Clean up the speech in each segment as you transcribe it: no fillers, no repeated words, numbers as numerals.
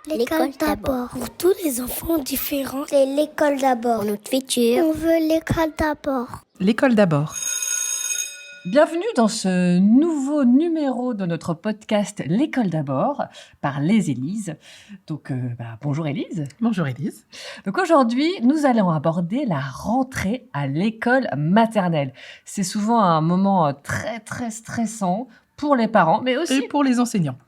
L'école d'abord. Pour tous les enfants différents. C'est l'école d'abord. Pour notre futur. On veut l'école d'abord. L'école d'abord. Bienvenue dans ce nouveau numéro de notre podcast L'école d'abord par les Élises. Donc, bonjour Élise. Bonjour Élise. Donc aujourd'hui, nous allons aborder la rentrée à l'école maternelle. C'est souvent un moment très très stressant pour les parents, mais aussi Et pour les enseignants.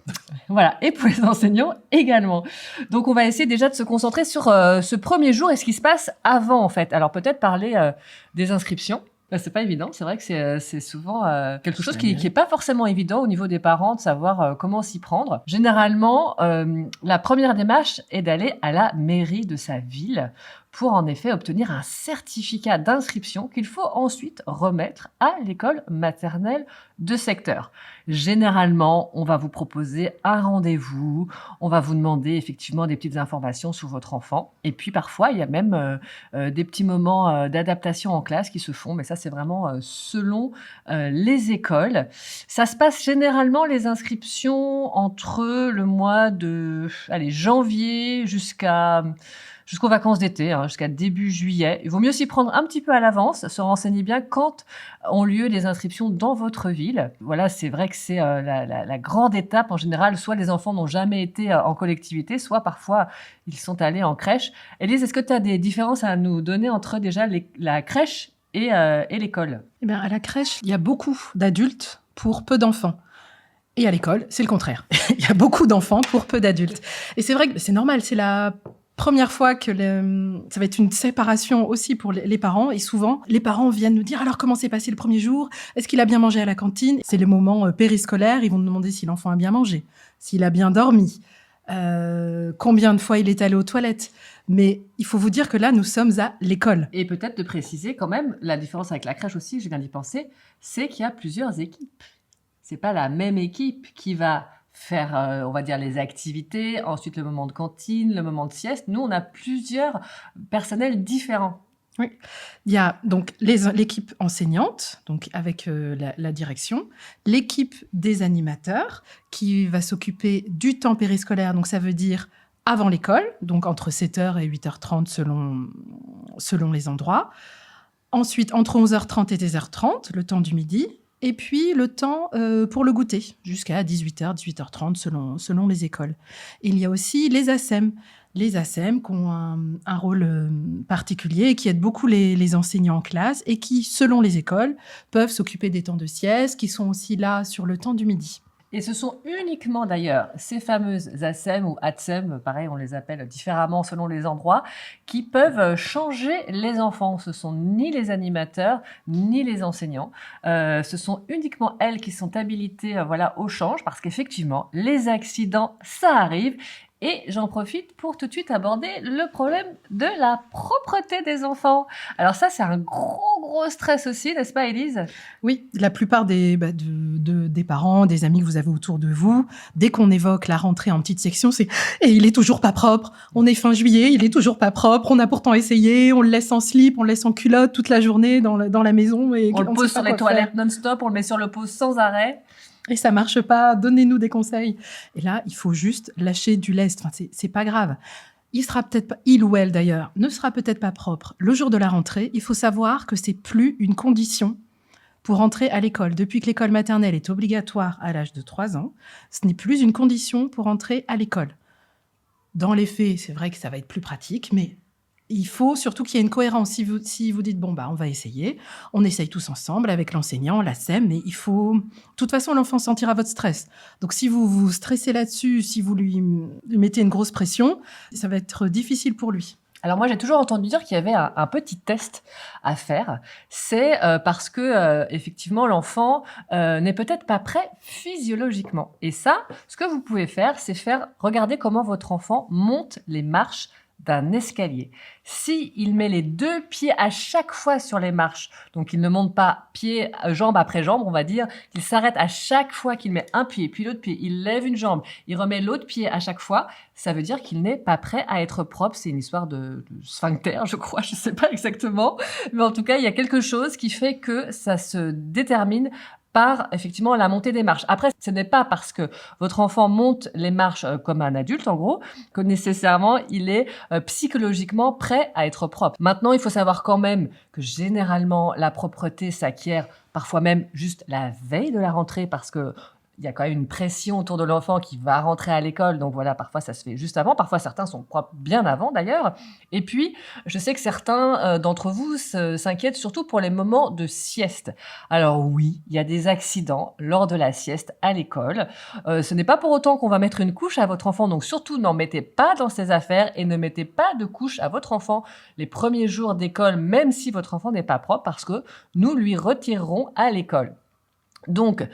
Voilà, et pour les enseignants également. Donc on va essayer déjà de se concentrer sur ce premier jour et ce qui se passe avant en fait. Alors peut-être parler des inscriptions. C'est pas évident, c'est vrai que c'est souvent quelque chose qui est pas forcément évident au niveau des parents de savoir comment s'y prendre. Généralement, la première démarche est d'aller à la mairie de sa ville pour en effet obtenir un certificat d'inscription qu'il faut ensuite remettre à l'école maternelle de secteur. Généralement, on va vous proposer un rendez-vous, on va vous demander effectivement des petites informations sur votre enfant et puis parfois il y a même des petits moments d'adaptation en classe qui se font, mais ça c'est vraiment selon les écoles. Ça se passe généralement les inscriptions entre le mois de janvier jusqu'aux vacances d'été, jusqu'à début juillet. Il vaut mieux s'y prendre un petit peu à l'avance, se renseigner bien quand ont lieu les inscriptions dans votre ville. Voilà, c'est vrai que c'est la grande étape en général. Soit les enfants n'ont jamais été en collectivité, soit parfois ils sont allés en crèche. Élise, est-ce que tu as des différences à nous donner entre déjà la crèche et l'école ? Eh bien, à la crèche, il y a beaucoup d'adultes pour peu d'enfants. Et à l'école, c'est le contraire. Il y a beaucoup d'enfants pour peu d'adultes. Et c'est vrai que c'est normal, c'est la première fois que ça va être une séparation aussi pour les parents. Et souvent, les parents viennent nous dire « Alors, comment s'est passé le premier jour ? Est-ce qu'il a bien mangé à la cantine ?» C'est le moment périscolaire. Ils vont nous demander si l'enfant a bien mangé, s'il a bien dormi, combien de fois il est allé aux toilettes. Mais il faut vous dire que là, nous sommes à l'école. Et peut-être de préciser quand même, la différence avec la crèche aussi, je viens d'y penser, c'est qu'il y a plusieurs équipes. C'est pas la même équipe qui va faire, on va dire, les activités, ensuite le moment de cantine, le moment de sieste. Nous, on a plusieurs personnels différents. Oui, il y a donc l'équipe enseignante, donc avec la direction, l'équipe des animateurs qui va s'occuper du temps périscolaire, donc ça veut dire avant l'école, donc entre 7h et 8h30 selon les endroits. Ensuite, entre 11h30 et 10h30, le temps du midi. Et puis, le temps pour le goûter, jusqu'à 18h, 18h30, selon les écoles. Et il y a aussi les ASEM. Les ASEM qui ont un rôle particulier et qui aident beaucoup les enseignants en classe et qui, selon les écoles, peuvent s'occuper des temps de sieste, qui sont aussi là sur le temps du midi. Et ce sont uniquement d'ailleurs ces fameuses ASEM ou ATSEM, pareil on les appelle différemment selon les endroits, qui peuvent changer les enfants. Ce sont ni les animateurs ni les enseignants. Ce sont uniquement elles qui sont habilitées au change parce qu'effectivement les accidents ça arrive. Et j'en profite pour tout de suite aborder le problème de la propreté des enfants. Alors ça, c'est un gros stress aussi, n'est-ce pas, Élise ? Oui, la plupart des parents, des amis que vous avez autour de vous, dès qu'on évoque la rentrée en petite section, c'est « Et il est toujours pas propre, on est fin juillet, il est toujours pas propre, on a pourtant essayé, on le laisse en slip, on le laisse en culotte toute la journée dans la maison. » et on le pose sur les toilettes non-stop, on le met sur le pose sans arrêt. Et ça marche pas, donnez-nous des conseils. Et là, il faut juste lâcher du lest. Enfin, c'est pas grave. Il ou elle d'ailleurs, ne sera peut-être pas propre. Le jour de la rentrée, il faut savoir que c'est plus une condition pour entrer à l'école. Depuis que l'école maternelle est obligatoire à l'âge de 3 ans, ce n'est plus une condition pour entrer à l'école. Dans les faits, c'est vrai que ça va être plus pratique, mais il faut surtout qu'il y ait une cohérence. Si vous dites, on va essayer, on essaye tous ensemble avec l'enseignant, la SEM, mais il faut... De toute façon, l'enfant sentira votre stress. Donc, si vous vous stressez là-dessus, si vous lui mettez une grosse pression, ça va être difficile pour lui. Alors moi, j'ai toujours entendu dire qu'il y avait un petit test à faire. C'est parce que effectivement, l'enfant n'est peut-être pas prêt physiologiquement. Et ça, ce que vous pouvez faire, c'est regarder comment votre enfant monte les marches d'un escalier. Si il met les 2 pieds à chaque fois sur les marches, donc il ne monte pas jambe après jambe, on va dire, qu'il s'arrête à chaque fois qu'il met un pied, puis l'autre pied, il lève une jambe, il remet l'autre pied à chaque fois, ça veut dire qu'il n'est pas prêt à être propre. C'est une histoire de sphincter, je crois, je sais pas exactement, mais en tout cas, il y a quelque chose qui fait que ça se détermine par effectivement la montée des marches. Après, ce n'est pas parce que votre enfant monte les marches comme un adulte, en gros, que nécessairement il est psychologiquement prêt à être propre. Maintenant, il faut savoir quand même que généralement, la propreté s'acquiert parfois même juste la veille de la rentrée parce que il y a quand même une pression autour de l'enfant qui va rentrer à l'école. Donc voilà, parfois ça se fait juste avant. Parfois certains sont propres bien avant d'ailleurs. Et puis, je sais que certains d'entre vous s'inquiètent surtout pour les moments de sieste. Alors oui, il y a des accidents lors de la sieste à l'école. Ce n'est pas pour autant qu'on va mettre une couche à votre enfant. Donc surtout, n'en mettez pas dans ses affaires et ne mettez pas de couche à votre enfant les premiers jours d'école, même si votre enfant n'est pas propre, parce que nous lui retirerons à l'école. Donc,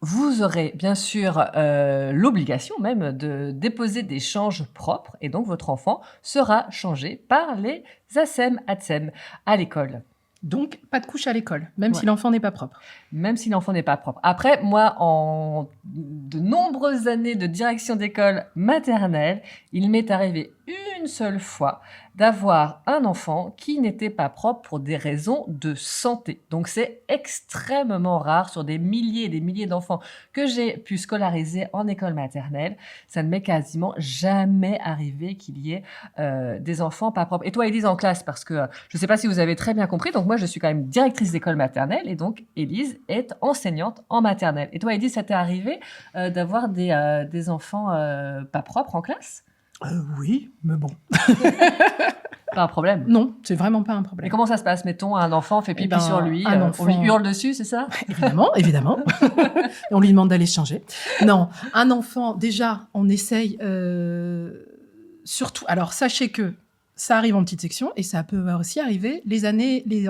vous aurez bien sûr l'obligation même de déposer des changes propres et donc votre enfant sera changé par les ASEM, ATSEM à l'école. Donc, pas de couche à l'école, même Ouais. si l'enfant n'est pas propre. Même si l'enfant n'est pas propre. Après, moi, en de nombreuses années de direction d'école maternelle, il m'est arrivé une seule fois d'avoir un enfant qui n'était pas propre pour des raisons de santé. Donc, c'est extrêmement rare sur des milliers et des milliers d'enfants que j'ai pu scolariser en école maternelle. Ça ne m'est quasiment jamais arrivé qu'il y ait des enfants pas propres. Et toi, Élise, en classe, parce que je ne sais pas si vous avez très bien compris, donc moi, je suis quand même directrice d'école maternelle et donc Élise est enseignante en maternelle. Et toi, Élise, ça t'est arrivé d'avoir des enfants pas propres en classe? Oui, mais bon. Pas un problème. Non, c'est vraiment pas un Mais problème. comment ça se passe? Mettons, un enfant fait Eh pipi ben, sur lui, un on lui enfant- hurle dessus, c'est ça? Évidemment, évidemment. Et on lui demande d'aller se changer. Non, un enfant, déjà, on essaye surtout. Alors, sachez que ça arrive en petite section et ça peut aussi arriver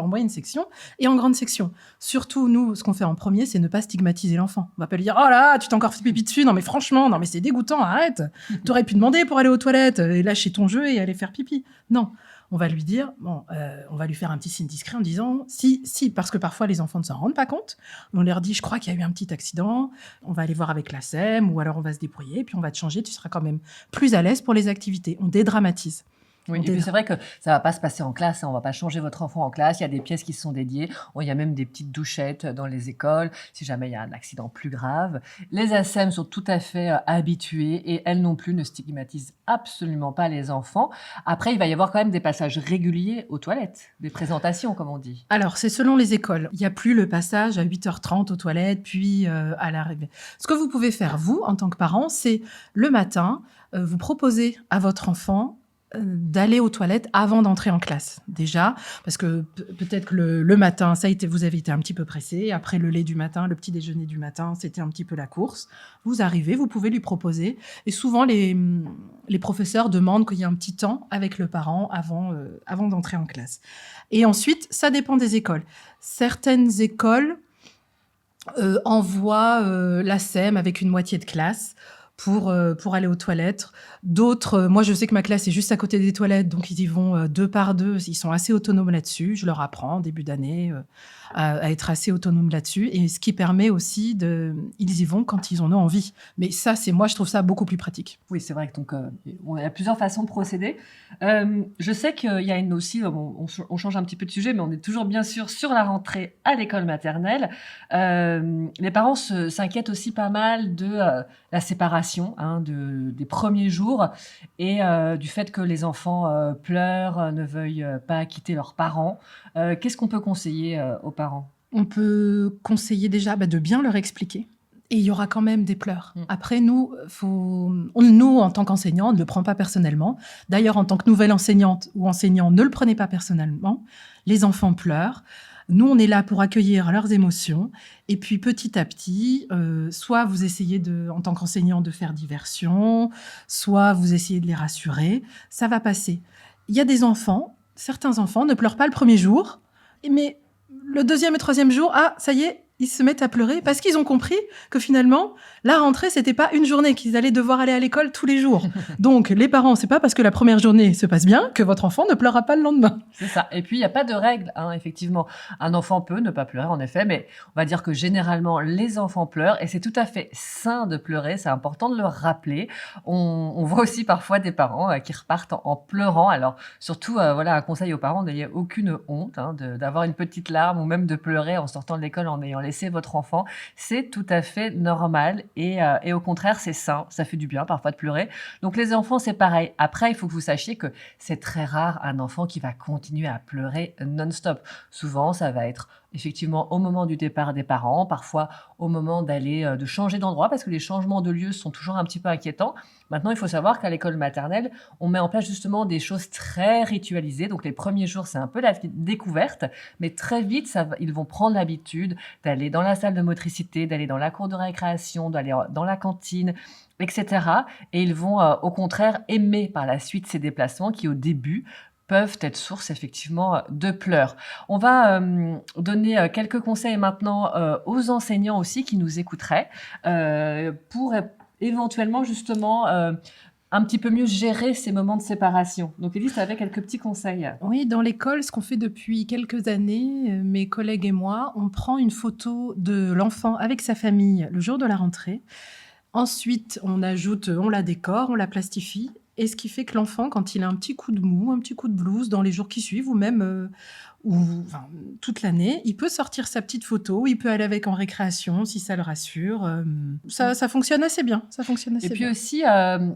en moyenne section et en grande section. Surtout, nous, ce qu'on fait en premier, c'est ne pas stigmatiser l'enfant. On va pas lui dire, oh là, tu t'es encore fait pipi dessus. Non, mais franchement, non, mais c'est dégoûtant, arrête. T'aurais pu demander pour aller aux toilettes et lâcher ton jeu et aller faire pipi. Non. On va lui dire, on va lui faire un petit signe discret en disant, si, parce que parfois les enfants ne s'en rendent pas compte. On leur dit, je crois qu'il y a eu un petit accident, on va aller voir avec la SEM, ou alors on va se débrouiller, puis on va te changer, tu seras quand même plus à l'aise pour les activités. On dédramatise. Oui, et puis c'est vrai que ça va pas se passer en classe, hein. On va pas changer votre enfant en classe. Il y a des pièces qui sont dédiées. Il y a même des petites douchettes dans les écoles, si jamais il y a un accident plus grave. Les ASEM sont tout à fait habituées et elles non plus ne stigmatisent absolument pas les enfants. Après, il va y avoir quand même des passages réguliers aux toilettes, des présentations, comme on dit. Alors, c'est selon les écoles. Il n'y a plus le passage à 8h30 aux toilettes, puis à l'arrivée. Ce que vous pouvez faire, vous, en tant que parent, c'est le matin, vous proposer à votre enfant d'aller aux toilettes avant d'entrer en classe, déjà, parce que peut-être que le matin, vous avez été un petit peu pressé, après le lait du matin, le petit déjeuner du matin, c'était un petit peu la course. Vous arrivez, vous pouvez lui proposer, et souvent les professeurs demandent qu'il y ait un petit temps avec le parent avant d'entrer en classe. Et ensuite, ça dépend des écoles. Certaines écoles envoient la SEM avec une moitié de classe pour aller aux toilettes. D'autres, moi je sais que ma classe est juste à côté des toilettes, donc ils y vont deux par deux. Ils sont assez autonomes là-dessus. Je leur apprends en début d'année à être assez autonomes là-dessus. Et ce qui permet aussi ils y vont quand ils en ont envie. Mais ça, je trouve ça beaucoup plus pratique. Oui, c'est vrai que donc il y a plusieurs façons de procéder. Je sais qu'il y a on change un petit peu de sujet, mais on est toujours bien sûr sur la rentrée à l'école maternelle. Les parents s'inquiètent aussi pas mal de la séparation des premiers jours et du fait que les enfants pleurent, ne veuillent pas quitter leurs parents. Qu'est-ce qu'on peut conseiller aux parents? On peut conseiller déjà de bien leur expliquer. Et il y aura quand même des pleurs. Après, nous, en tant qu'enseignants, on ne le prend pas personnellement. D'ailleurs, en tant que nouvelle enseignante ou enseignant, ne le prenez pas personnellement. Les enfants pleurent. Nous, on est là pour accueillir leurs émotions. Et puis, petit à petit, soit vous essayez, en tant qu'enseignant, de faire diversion, soit vous essayez de les rassurer. Ça va passer. Il y a certains enfants ne pleurent pas le premier jour, mais le deuxième et troisième jour, ça y est, ils se mettent à pleurer parce qu'ils ont compris que finalement, la rentrée, c'était pas une journée qu'ils allaient devoir aller à l'école tous les jours. Donc, les parents, c'est pas parce que la première journée se passe bien que votre enfant ne pleurera pas le lendemain. C'est ça. Et puis, il n'y a pas de règle, effectivement. Un enfant peut ne pas pleurer, en effet, mais on va dire que généralement, les enfants pleurent et c'est tout à fait sain de pleurer. C'est important de le rappeler. On voit aussi parfois des parents qui repartent en pleurant. Alors, surtout, un conseil aux parents, n'ayez aucune honte d'avoir une petite larme ou même de pleurer en sortant de l'école en ayant les laisser votre enfant. C'est tout à fait normal et au contraire, c'est sain. Ça fait du bien parfois de pleurer. Donc les enfants, c'est pareil. Après, il faut que vous sachiez que c'est très rare un enfant qui va continuer à pleurer non-stop. Souvent, ça va être effectivement au moment du départ des parents, parfois au moment de changer d'endroit, parce que les changements de lieu sont toujours un petit peu inquiétants. Maintenant, il faut savoir qu'à l'école maternelle, on met en place justement des choses très ritualisées. Donc les premiers jours, c'est un peu la découverte, mais très vite, ils vont prendre l'habitude d'aller dans la salle de motricité, d'aller dans la cour de récréation, d'aller dans la cantine, etc. Et ils vont au contraire aimer par la suite ces déplacements qui au début peuvent être source effectivement de pleurs. On va donner quelques conseils maintenant aux enseignants aussi qui nous écouteraient pour éventuellement justement un petit peu mieux gérer ces moments de séparation. Donc Élise, tu avais quelques petits conseils. Oui, dans l'école, ce qu'on fait depuis quelques années, mes collègues et moi, on prend une photo de l'enfant avec sa famille le jour de la rentrée. Ensuite, on la décore, on la plastifie. Et ce qui fait que l'enfant, quand il a un petit coup de mou, un petit coup de blues dans les jours qui suivent, ou même toute l'année, il peut sortir sa petite photo, il peut aller avec en récréation si ça le rassure. Ça fonctionne assez bien. Et puis aussi,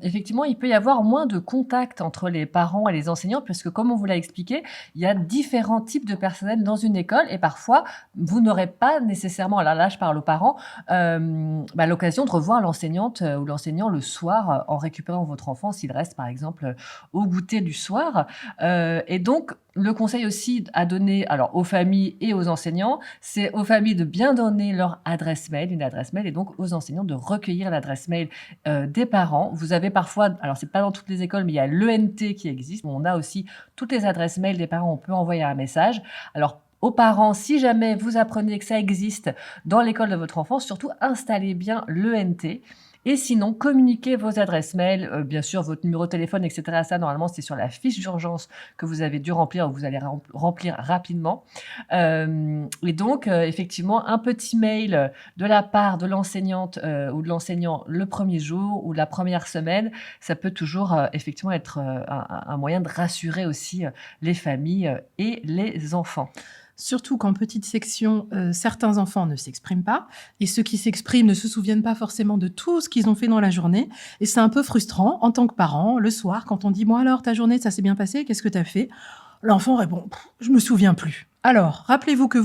effectivement, il peut y avoir moins de contact entre les parents et les enseignants, puisque comme on vous l'a expliqué, il y a différents types de personnel dans une école, et parfois, vous n'aurez pas nécessairement, alors là je parle aux parents, l'occasion de revoir l'enseignante ou l'enseignant le soir en récupérant votre enfant s'il reste par exemple au goûter du soir. Et donc, le conseil aussi à donner alors aux familles et aux enseignants, c'est aux familles de bien donner leur adresse mail, une adresse mail, et donc aux enseignants de recueillir l'adresse mail des parents. Vous avez parfois, alors c'est pas dans toutes les écoles, mais il y a l'ENT qui existe. On a aussi toutes les adresses mail des parents, on peut envoyer un message. Alors, aux parents, si jamais vous apprenez que ça existe dans l'école de votre enfant, surtout installez bien l'ENT. Et sinon, communiquez vos adresses mail, bien sûr, votre numéro de téléphone, etc. Ça, normalement, c'est sur la fiche d'urgence que vous avez dû remplir ou vous allez remplir rapidement. Et donc, effectivement, un petit mail de la part de l'enseignante ou de l'enseignant le premier jour ou la première semaine, ça peut toujours effectivement être un moyen de rassurer aussi les familles et les enfants. Surtout qu'en petite section, certains enfants ne s'expriment pas, et ceux qui s'expriment ne se souviennent pas forcément de tout ce qu'ils ont fait dans la journée, et c'est un peu frustrant en tant que parent, le soir, quand on dit « Bon alors, ta journée, ça s'est bien passé, qu'est-ce que tu as fait ?» L'enfant répond « Je me souviens plus ». Alors, rappelez-vous que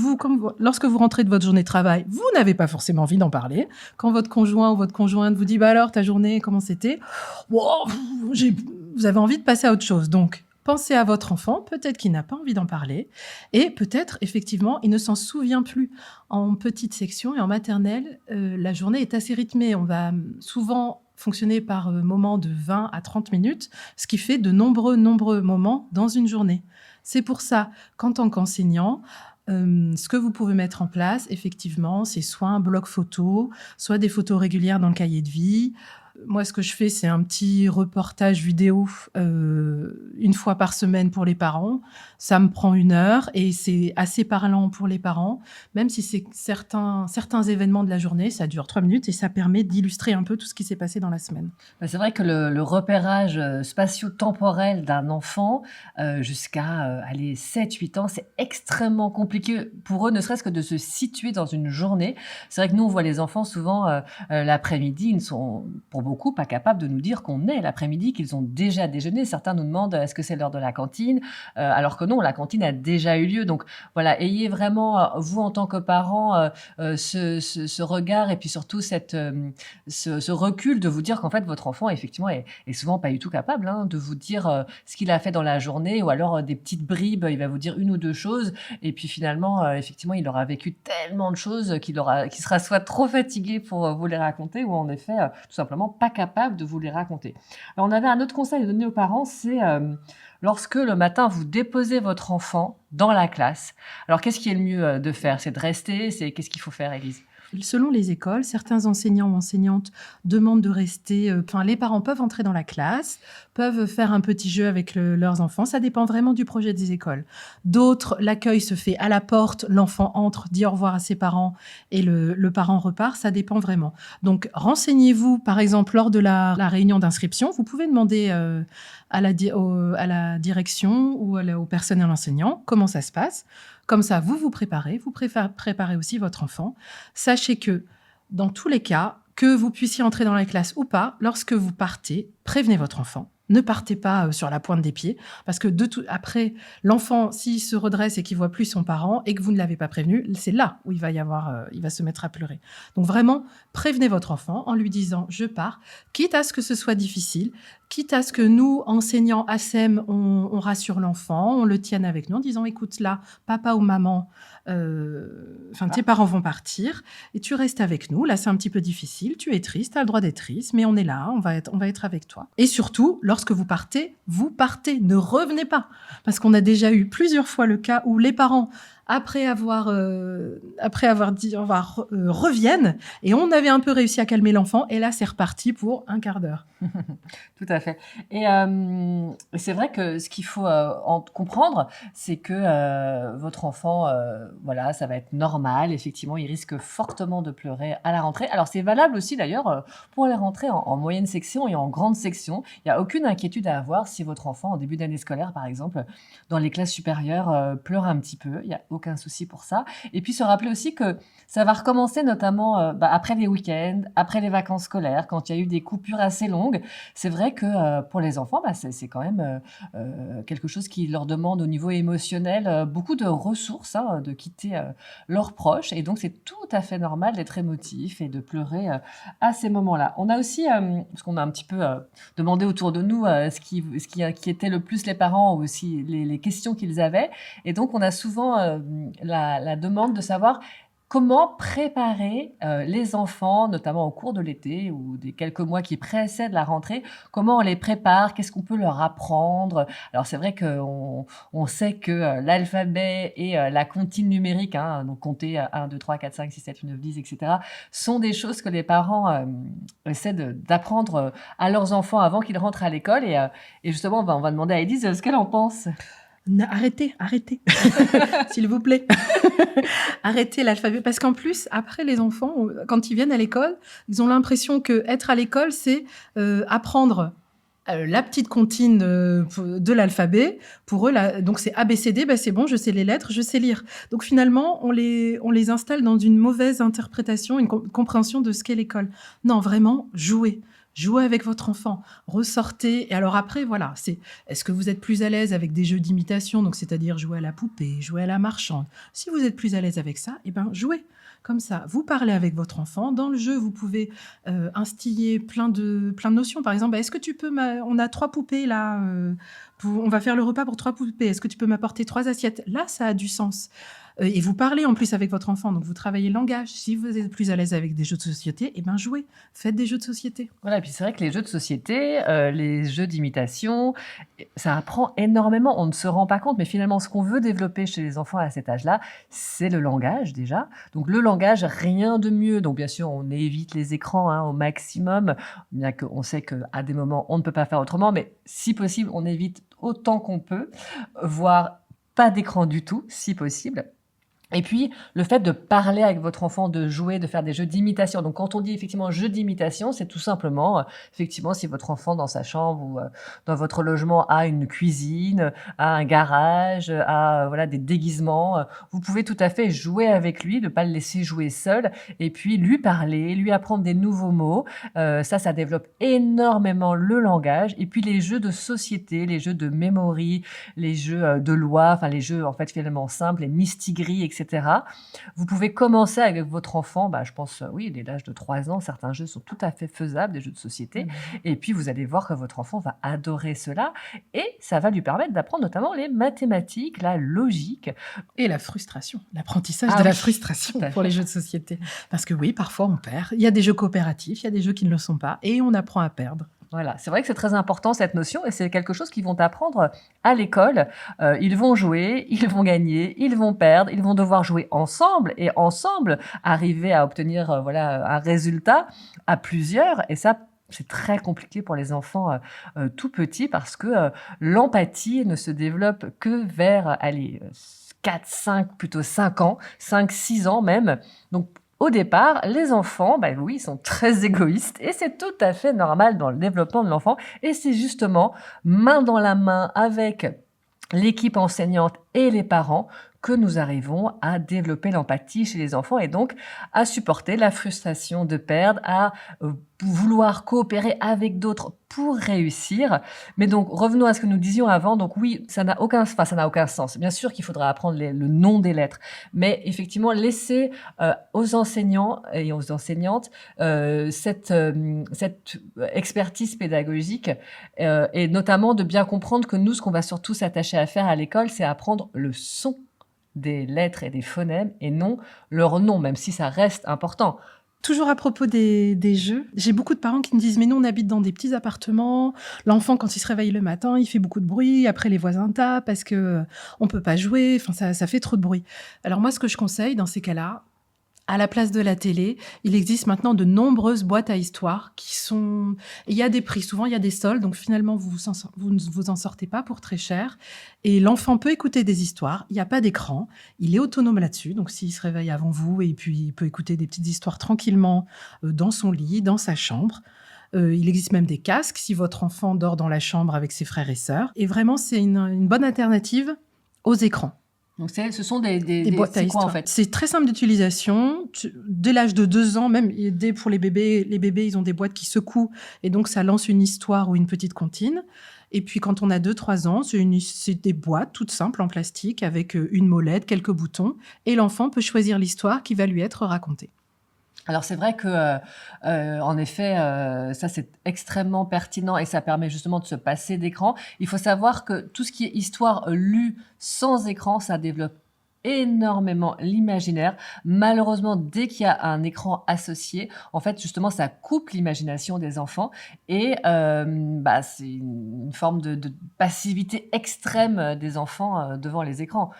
lorsque vous rentrez de votre journée de travail, vous n'avez pas forcément envie d'en parler. Quand votre conjoint ou votre conjointe vous dit « Bah alors, ta journée, comment c'était ?» Vous avez envie de passer à autre chose, donc pensez à votre enfant, peut-être qu'il n'a pas envie d'en parler, et peut-être, effectivement, il ne s'en souvient plus. En petite section et en maternelle, la journée est assez rythmée. On va souvent fonctionner par moments de 20 à 30 minutes, ce qui fait de nombreux moments dans une journée. C'est pour ça qu'en tant qu'enseignant, ce que vous pouvez mettre en place, effectivement, c'est soit un bloc photo, soit des photos régulières dans le cahier de vie. Moi, ce que je fais, c'est un petit reportage vidéo une fois par semaine pour les parents. Ça me prend 1 heure et c'est assez parlant pour les parents, même si c'est certains événements de la journée, ça dure 3 minutes et ça permet d'illustrer un peu tout ce qui s'est passé dans la semaine. C'est vrai que le repérage spatio-temporel d'un enfant jusqu'à 7-8 ans, c'est extrêmement compliqué pour eux, ne serait-ce que de se situer dans une journée. C'est vrai que nous, on voit les enfants souvent l'après-midi, ils ne sont pour beaucoup pas capables de nous dire qu'on est l'après-midi, qu'ils ont déjà déjeuné. Certains nous demandent est-ce que c'est l'heure de la cantine, alors que non, la cantine a déjà eu lieu. Donc voilà, ayez vraiment, vous en tant que parents, ce regard et puis surtout ce recul de vous dire qu'en fait votre enfant effectivement est souvent pas du tout capable de vous dire ce qu'il a fait dans la journée, ou alors des petites bribes, il va vous dire 1 ou 2 choses et puis finalement effectivement il aura vécu tellement de choses qu'il sera soit trop fatigué pour vous les raconter, ou en effet tout simplement pas capable de vous les raconter. Alors on avait un autre conseil à donner aux parents, c'est lorsque le matin vous déposez votre enfant dans la classe. Alors qu'est-ce qui est le mieux de faire? C'est de rester? Qu'est-ce qu'il faut faire, Élise? Selon les écoles, certains enseignants ou enseignantes demandent de rester. Les parents peuvent entrer dans la classe, peuvent faire un petit jeu avec leurs enfants. Ça dépend vraiment du projet des écoles. D'autres, l'accueil se fait à la porte, l'enfant entre, dit au revoir à ses parents et le parent repart. Ça dépend vraiment. Donc, renseignez-vous, par exemple, lors de la réunion d'inscription. Vous pouvez demander à la direction ou au personnel enseignant comment ça se passe. Comme ça, vous préparez aussi votre enfant. Sachez que dans tous les cas, que vous puissiez entrer dans la classe ou pas, lorsque vous partez, prévenez votre enfant. Ne partez pas sur la pointe des pieds, parce que après, l'enfant, s'il se redresse et qu'il voit plus son parent et que vous ne l'avez pas prévenu, c'est là où il va se mettre à pleurer. Donc vraiment, prévenez votre enfant en lui disant « je pars », quitte à ce que ce soit difficile, quitte à ce que nous, enseignants ASEM, on rassure l'enfant, on le tienne avec nous en disant « écoute, là, papa ou maman, tes parents vont partir et tu restes avec nous. Là, c'est un petit peu difficile, tu es triste, tu as le droit d'être triste, mais on est là, on va être avec toi. » Et surtout, lorsque vous partez, ne revenez pas. Parce qu'on a déjà eu plusieurs fois le cas où les parents, après avoir dit au revoir, reviennent et on avait un peu réussi à calmer l'enfant et là, c'est reparti pour un quart d'heure. Tout à fait. Et c'est vrai que ce qu'il faut en comprendre, c'est que votre enfant, voilà, ça va être normal. Effectivement, il risque fortement de pleurer à la rentrée. Alors, c'est valable aussi d'ailleurs pour les rentrées en moyenne section et en grande section. Il n'y a aucune inquiétude à avoir si votre enfant, en début d'année scolaire, par exemple, dans les classes supérieures, pleure un petit peu. Il n'y a aucun souci pour ça. Et puis, se rappeler aussi que ça va recommencer notamment après les week-ends, après les vacances scolaires, quand il y a eu des coupures assez longues. C'est vrai que pour les enfants, c'est quand même quelque chose qui leur demande au niveau émotionnel beaucoup de ressources, de quitter leurs proches. Et donc, c'est tout à fait normal d'être émotif et de pleurer à ces moments-là. On a aussi, parce qu'on a un petit peu demandé autour de nous ce qui inquiétait le plus les parents ou aussi les questions qu'ils avaient. Et donc, on a souvent la demande de savoir comment préparer les enfants, notamment au cours de l'été ou des quelques mois qui précèdent la rentrée, comment on les prépare, qu'est-ce qu'on peut leur apprendre. Alors c'est vrai qu'on sait que l'alphabet et la comptine numérique, donc compter 1, 2, 3, 4, 5, 6, 7, 8, 9, 10, etc., sont des choses que les parents essaient d'apprendre à leurs enfants avant qu'ils rentrent à l'école. Et justement, on va demander à Élise ce qu'elle en pense. Arrêtez, s'il vous plaît. Arrêtez l'alphabet. Parce qu'en plus, après, les enfants, quand ils viennent à l'école, ils ont l'impression que être à l'école, c'est apprendre la petite comptine de l'alphabet. Pour eux, donc c'est ABCD, c'est bon, je sais les lettres, je sais lire. Donc finalement, on les installe dans une mauvaise interprétation, une compréhension de ce qu'est l'école. Non, vraiment, jouez. Jouez avec votre enfant, ressortez. Et alors après, voilà, est-ce que vous êtes plus à l'aise avec des jeux d'imitation, donc c'est-à-dire jouer à la poupée, jouer à la marchande. Si vous êtes plus à l'aise avec ça, jouez. Comme ça, vous parlez avec votre enfant. Dans le jeu, vous pouvez instiller plein de notions. Par exemple, est-ce que tu peux... On a 3 poupées là. On va faire le repas pour 3 poupées. Est-ce que tu peux m'apporter 3 assiettes? Là, ça a du sens. Et vous parlez en plus avec votre enfant, donc vous travaillez le langage. Si vous êtes plus à l'aise avec des jeux de société, jouez, faites des jeux de société. Voilà, et puis c'est vrai que les jeux de société, les jeux d'imitation, ça apprend énormément. On ne se rend pas compte, mais finalement, ce qu'on veut développer chez les enfants à cet âge-là, c'est le langage déjà. Donc le langage, rien de mieux. Donc bien sûr, on évite les écrans au maximum, bien qu'on sait qu'à des moments, on ne peut pas faire autrement, mais si possible, on évite autant qu'on peut, voire pas d'écran du tout, si possible. Et puis, le fait de parler avec votre enfant, de jouer, de faire des jeux d'imitation. Donc, quand on dit effectivement jeu d'imitation, c'est tout simplement, effectivement, si votre enfant dans sa chambre ou dans votre logement a une cuisine, a un garage, a des déguisements, vous pouvez tout à fait jouer avec lui, ne pas le laisser jouer seul, et puis lui parler, lui apprendre des nouveaux mots. Ça développe énormément le langage. Et puis, les jeux de société, les jeux de memory, les jeux de loi, les jeux en fait finalement simples, les mistigris, etc. Vous pouvez commencer avec votre enfant, je pense, dès l'âge de 3 ans, certains jeux sont tout à fait faisables, des jeux de société. Et puis, vous allez voir que votre enfant va adorer cela et ça va lui permettre d'apprendre notamment les mathématiques, la logique. Et la frustration, l'apprentissage de la frustration pour les jeux de société. Parce que oui, parfois on perd. Il y a des jeux coopératifs, il y a des jeux qui ne le sont pas et on apprend à perdre. Voilà, c'est vrai que c'est très important cette notion et c'est quelque chose qu'ils vont apprendre à l'école. Ils vont jouer, ils vont gagner, ils vont perdre, ils vont devoir jouer ensemble et ensemble arriver à obtenir un résultat à plusieurs. Et ça, c'est très compliqué pour les enfants tout petits parce que l'empathie ne se développe que vers 4, 5, plutôt 5 ans, 5, 6 ans même. Donc, au départ, les enfants, ils sont très égoïstes et c'est tout à fait normal dans le développement de l'enfant. Et c'est justement main dans la main avec l'équipe enseignante et les parents que nous arrivons à développer l'empathie chez les enfants et donc à supporter la frustration de perdre, à vouloir coopérer avec d'autres pour réussir. Mais donc, revenons à ce que nous disions avant. Donc oui, ça n'a aucun sens. Bien sûr qu'il faudra apprendre le nom des lettres, mais effectivement, laisser aux enseignants et aux enseignantes cette expertise pédagogique et notamment de bien comprendre que nous, ce qu'on va surtout s'attacher à faire à l'école, c'est apprendre le son des lettres et des phonèmes et non leur nom, même si ça reste important. Toujours à propos des jeux, j'ai beaucoup de parents qui me disent « Mais nous, on habite dans des petits appartements. L'enfant, quand il se réveille le matin, il fait beaucoup de bruit. Après, les voisins tapent parce que on peut pas jouer. Enfin, ça fait trop de bruit. » Alors moi, ce que je conseille dans ces cas-là, à la place de la télé, il existe maintenant de nombreuses boîtes à histoires qui sont... Il y a des prix, souvent il y a des soldes, donc finalement vous ne vous en sortez pas pour très cher. Et l'enfant peut écouter des histoires, il n'y a pas d'écran, il est autonome là-dessus, donc s'il se réveille avant vous, et puis il peut écouter des petites histoires tranquillement dans son lit, dans sa chambre. Il existe même des casques si votre enfant dort dans la chambre avec ses frères et sœurs. Et vraiment, c'est une bonne alternative aux écrans. Donc ce sont des boîtes à c'est quoi histoire. en fait? C'est très simple d'utilisation. Dès l'âge de 2 ans, même dès pour les bébés, ils ont des boîtes qui secouent et donc ça lance une histoire ou une petite comptine. Et puis quand on a 2-3 ans, c'est des boîtes toutes simples en plastique avec une molette, quelques boutons et l'enfant peut choisir l'histoire qui va lui être racontée. Alors c'est vrai que, en effet, ça c'est extrêmement pertinent et ça permet justement de se passer d'écran. Il faut savoir que tout ce qui est histoire lue sans écran, ça développe énormément l'imaginaire. Malheureusement, dès qu'il y a un écran associé, en fait, justement, ça coupe l'imagination des enfants et c'est une forme de passivité extrême des enfants devant les écrans.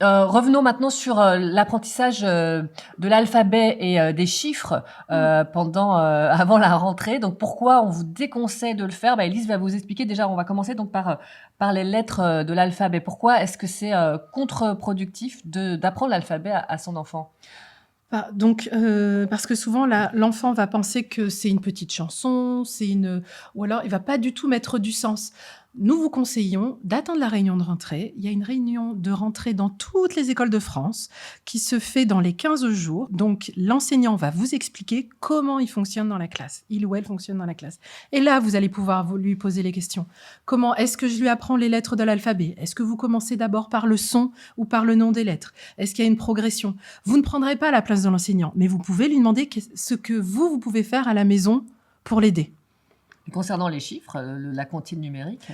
Revenons maintenant sur l'apprentissage de l'alphabet et des chiffres avant la rentrée. Donc, pourquoi on vous déconseille de le faire? Elise va vous expliquer. Déjà, on va commencer donc par les lettres de l'alphabet. Pourquoi est-ce que c'est contre-productif d'apprendre l'alphabet à son enfant? Parce que souvent, l'enfant va penser que c'est une petite chanson, ou alors il va pas du tout mettre du sens. Nous vous conseillons d'attendre la réunion de rentrée. Il y a une réunion de rentrée dans toutes les écoles de France qui se fait dans les 15 jours. Donc, l'enseignant va vous expliquer comment il fonctionne dans la classe. Il ou elle fonctionne dans la classe. Et là, vous allez pouvoir lui poser les questions. Comment est-ce que je lui apprends les lettres de l'alphabet? Est-ce que vous commencez d'abord par le son ou par le nom des lettres? Est-ce qu'il y a une progression? Vous ne prendrez pas la place de l'enseignant, mais vous pouvez lui demander ce que vous pouvez faire à la maison pour l'aider. Concernant les chiffres, la comptine numérique?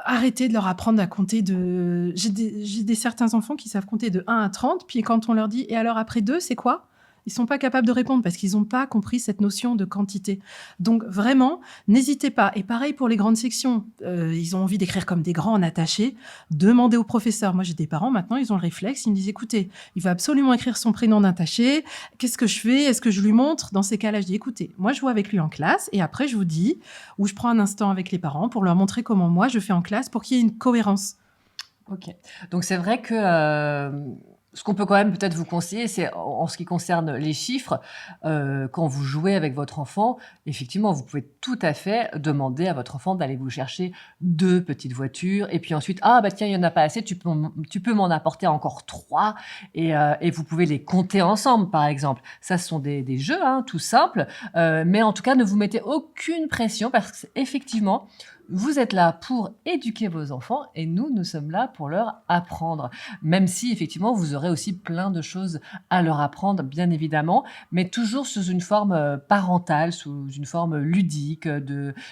Arrêtez de leur apprendre à compter J'ai certains enfants qui savent compter de 1 à 30, puis quand on leur dit « Et alors après 2, c'est quoi ?» Ils sont pas capables de répondre parce qu'ils n'ont pas compris cette notion de quantité. Donc vraiment, n'hésitez pas. Et pareil pour les grandes sections. Ils ont envie d'écrire comme des grands en attaché. Demandez au professeur. Moi, j'ai des parents, maintenant, ils ont le réflexe. Ils me disent, écoutez, il va absolument écrire son prénom en attaché. Qu'est-ce que je fais? Est-ce que je lui montre? Dans ces cas-là, je dis, écoutez, moi, je vois avec lui en classe. Et après, je vous dis, ou je prends un instant avec les parents pour leur montrer comment moi, je fais en classe pour qu'il y ait une cohérence. Ok. Donc, c'est vrai que... ce qu'on peut quand même peut-être vous conseiller, c'est en ce qui concerne les chiffres, quand vous jouez avec votre enfant, effectivement, vous pouvez tout à fait demander à votre enfant d'aller vous chercher 2 petites voitures, et puis ensuite, tiens, il y en a pas assez, tu peux m'en apporter encore 3, et vous pouvez les compter ensemble, par exemple. Ça, ce sont des jeux, tout simples, mais en tout cas, ne vous mettez aucune pression, parce qu'effectivement, vous êtes là pour éduquer vos enfants et nous sommes là pour leur apprendre. Même si, effectivement, vous aurez aussi plein de choses à leur apprendre, bien évidemment, mais toujours sous une forme parentale, sous une forme ludique,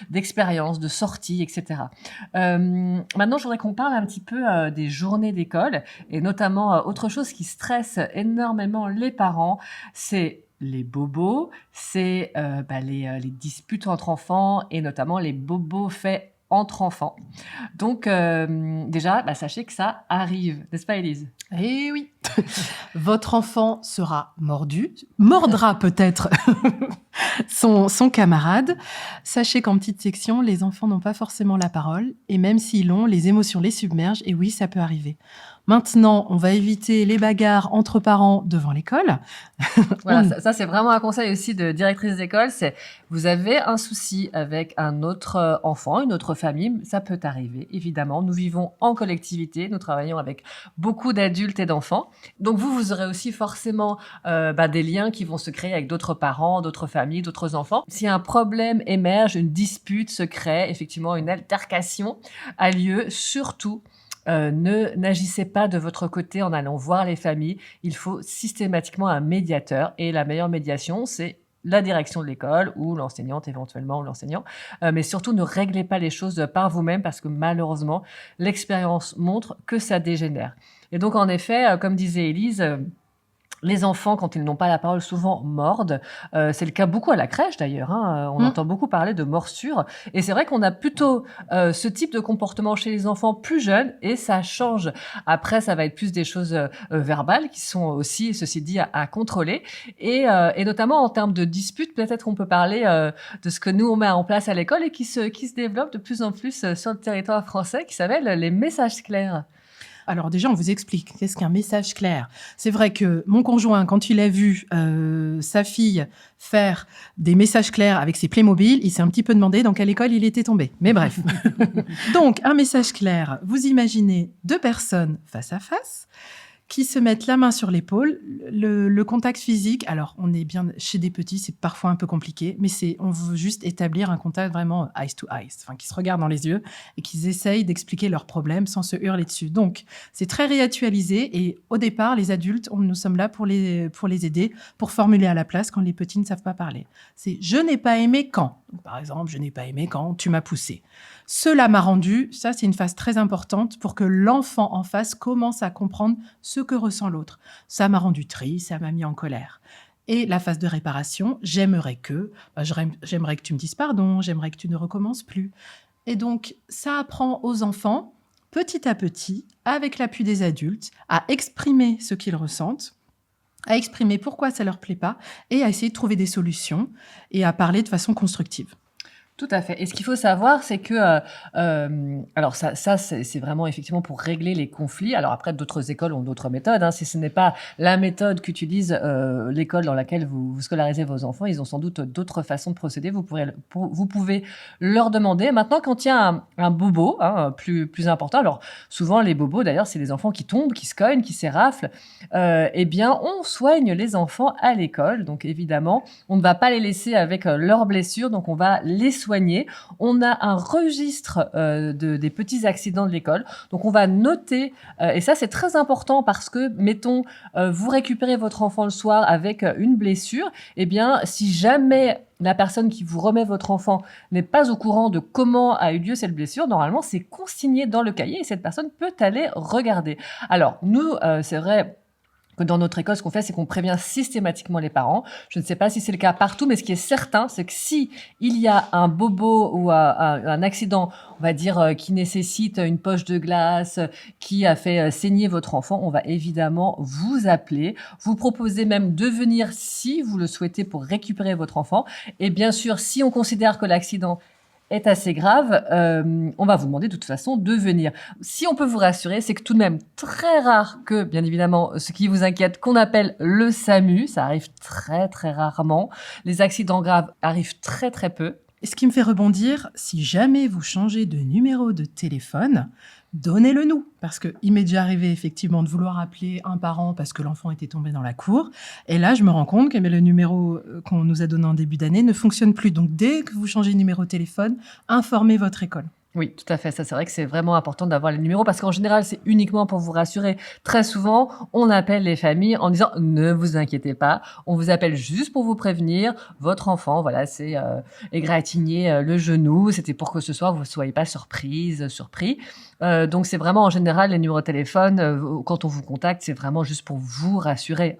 d'expérience, de sortie, etc. Maintenant, je voudrais qu'on parle un petit peu des journées d'école et notamment autre chose qui stresse énormément les parents, c'est les bobos, c'est les disputes entre enfants et notamment les bobos faits entre enfants. Donc déjà, sachez que ça arrive, n'est-ce pas Élise? Eh oui. Votre enfant sera mordra peut-être son camarade. Sachez qu'en petite section, les enfants n'ont pas forcément la parole, et même s'ils l'ont, les émotions les submergent, et oui, ça peut arriver. Maintenant, on va éviter les bagarres entre parents devant l'école. Voilà, ça c'est vraiment un conseil aussi de directrice d'école, c'est vous avez un souci avec un autre enfant, une autre famille, ça peut arriver, évidemment. Nous vivons en collectivité, nous travaillons avec beaucoup d'adultes et d'enfants. Donc vous aurez aussi forcément des liens qui vont se créer avec d'autres parents, d'autres familles, d'autres enfants. Si un problème émerge, une dispute se crée, effectivement une altercation a lieu, surtout n'agissez pas de votre côté en allant voir les familles. Il faut systématiquement un médiateur, et la meilleure médiation, c'est la direction de l'école ou l'enseignante éventuellement ou l'enseignant. Mais surtout, ne réglez pas les choses par vous-même parce que malheureusement, l'expérience montre que ça dégénère. Et donc, en effet, comme disait Élise, les enfants, quand ils n'ont pas la parole, souvent mordent. C'est le cas beaucoup à la crèche d'ailleurs. On entend beaucoup parler de morsures. Et c'est vrai qu'on a plutôt ce type de comportement chez les enfants plus jeunes et ça change. Après, ça va être plus des choses verbales qui sont aussi, ceci dit, à contrôler. Et notamment en termes de disputes, peut-être on peut parler de ce que nous, on met en place à l'école et qui se développe de plus en plus sur le territoire français, qui s'appelle les messages clairs. Alors déjà, on vous explique qu'est-ce qu'un message clair. C'est vrai que mon conjoint, quand il a vu sa fille faire des messages clairs avec ses Playmobil, il s'est un petit peu demandé dans quelle école il était tombé. Mais bref. Donc, un message clair, vous imaginez 2 personnes face à face qui se mettent la main sur l'épaule, le contact physique. Alors, on est bien chez des petits, c'est parfois un peu compliqué, mais on veut juste établir un contact vraiment eyes to eyes, enfin, qui se regardent dans les yeux et qu'ils essayent d'expliquer leurs problèmes sans se hurler dessus. Donc, c'est très ritualisé et au départ, les adultes, nous sommes là pour les aider, pour formuler à la place quand les petits ne savent pas parler. C'est « je n'ai pas aimé quand ». Par exemple, « je n'ai pas aimé quand tu m'as poussé ». Cela m'a rendu, ça c'est une phase très importante pour que l'enfant en face commence à comprendre ce que ressent l'autre. Ça m'a rendu triste, ça m'a mis en colère. Et la phase de réparation, j'aimerais que tu me dises pardon, j'aimerais que tu ne recommences plus. Et donc, ça apprend aux enfants, petit à petit, avec l'appui des adultes, à exprimer ce qu'ils ressentent, à exprimer pourquoi ça leur plaît pas, et à essayer de trouver des solutions, et à parler de façon constructive. Tout à fait. Et ce qu'il faut savoir, c'est que, alors ça c'est vraiment effectivement pour régler les conflits. Alors après, d'autres écoles ont d'autres méthodes. Si ce n'est pas la méthode qu'utilise l'école dans laquelle vous scolarisez vos enfants, ils ont sans doute d'autres façons de procéder. Vous pouvez leur demander. Maintenant, quand il y a un bobo plus important, alors souvent les bobos d'ailleurs, c'est les enfants qui tombent, qui se cognent, qui s'éraflent. Eh bien, on soigne les enfants à l'école. Donc évidemment, on ne va pas les laisser avec leurs blessures. Donc on va les soigner. On a un registre des petits accidents de l'école. Donc, on va noter, et ça, c'est très important parce que, mettons, vous récupérez votre enfant le soir avec une blessure, eh bien, si jamais la personne qui vous remet votre enfant n'est pas au courant de comment a eu lieu cette blessure, normalement, c'est consigné dans le cahier et cette personne peut aller regarder. Alors, nous, c'est vrai que dans notre école, ce qu'on fait, c'est qu'on prévient systématiquement les parents. Je ne sais pas si c'est le cas partout, mais ce qui est certain, c'est que si il y a un bobo ou un accident, on va dire, qui nécessite une poche de glace, qui a fait saigner votre enfant, on va évidemment vous appeler, vous proposer même de venir si vous le souhaitez pour récupérer votre enfant. Et bien sûr, si on considère que l'accident est assez grave, on va vous demander de toute façon de venir. Si on peut vous rassurer, c'est que tout de même très rare que, bien évidemment, ce qui vous inquiète, qu'on appelle le SAMU, ça arrive très très rarement. Les accidents graves arrivent très très peu. Et ce qui me fait rebondir, si jamais vous changez de numéro de téléphone, donnez-le nous. Parce qu'il m'est déjà arrivé effectivement de vouloir appeler un parent parce que l'enfant était tombé dans la cour. Et là, je me rends compte que le numéro qu'on nous a donné en début d'année ne fonctionne plus. Donc, dès que vous changez de numéro de téléphone, informez votre école. Oui, tout à fait. Ça, c'est vrai que c'est vraiment important d'avoir les numéros parce qu'en général, c'est uniquement pour vous rassurer. Très souvent, on appelle les familles en disant « Ne vous inquiétez pas, on vous appelle juste pour vous prévenir. Votre enfant, voilà, c'est égratigné le genou. C'était pour que ce soir, vous ne soyez pas surpris. » Donc, c'est vraiment en général les numéros de téléphone. Quand on vous contacte, c'est vraiment juste pour vous rassurer.